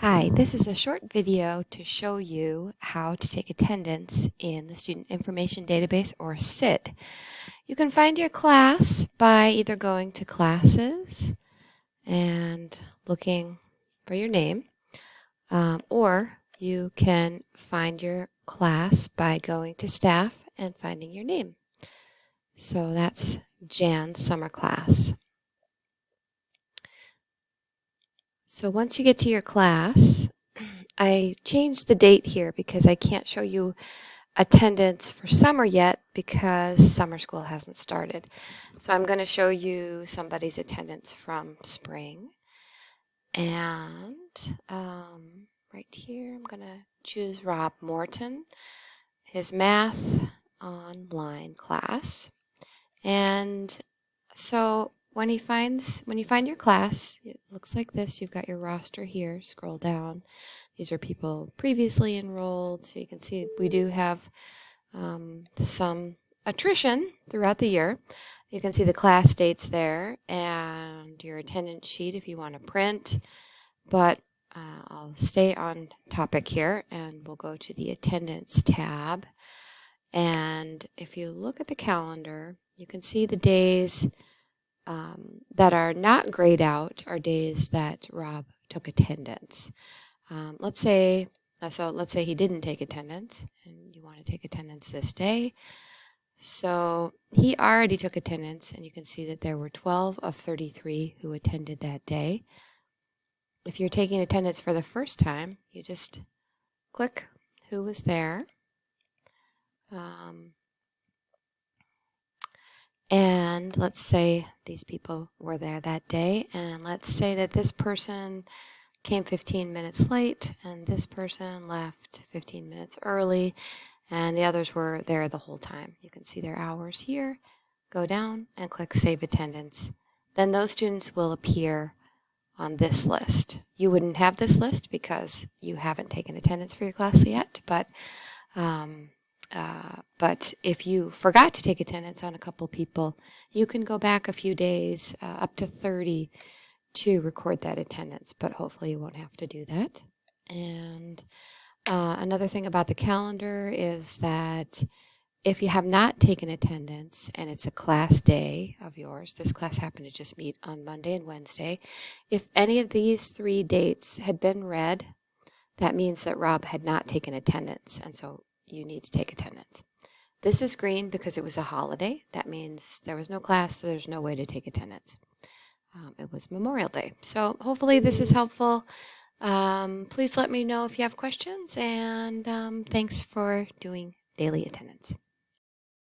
Hi, this is a short video to show you how to take attendance in the Student Information Database, or SID. You can find your class by either going to Classes and looking for your name, or you can find your class by going to Staff and finding your name. So that's Jan's summer class. So once you get to your class, I changed the date here because I can't show you attendance for summer yet because summer school hasn't started. So I'm going to show you somebody's attendance from spring. And right here, I'm going to choose Rob Morton, his math online class. And so when you find your class, it looks like this. You've got your roster here. Scroll down. These are people previously enrolled. So you can see we do have some attrition throughout the year. You can see the class dates there and your attendance sheet if you want to print. But I'll stay on topic here and we'll go to the attendance tab. And if you look at the calendar, you can see the days that are not grayed out are days that Rob took attendance. Let's say he didn't take attendance and you want to take attendance this day. So he already took attendance and you can see that there were 12 of 33 who attended that day. If you're taking attendance for the first time, you just click who was there. And let's say these people were there that day, and let's say that this person came 15 minutes late, and this person left 15 minutes early, and the others were there the whole time. You can see their hours here. Go down and click Save Attendance. Then those students will appear on this list. You wouldn't have this list because you haven't taken attendance for your class yet, but if you forgot to take attendance on a couple people, you can go back a few days, up to 30, to record that attendance, but hopefully you won't have to do that. And another thing about the calendar is that if you have not taken attendance and it's a class day of yours, this class happened to just meet on Monday and Wednesday, if any of these 3 dates had been red, that means that Rob had not taken attendance, and so you need to take attendance. This is green because it was a holiday. That means there was no class, so there's no way to take attendance. It was Memorial Day. So hopefully this is helpful. Please let me know if you have questions, and thanks for doing daily attendance.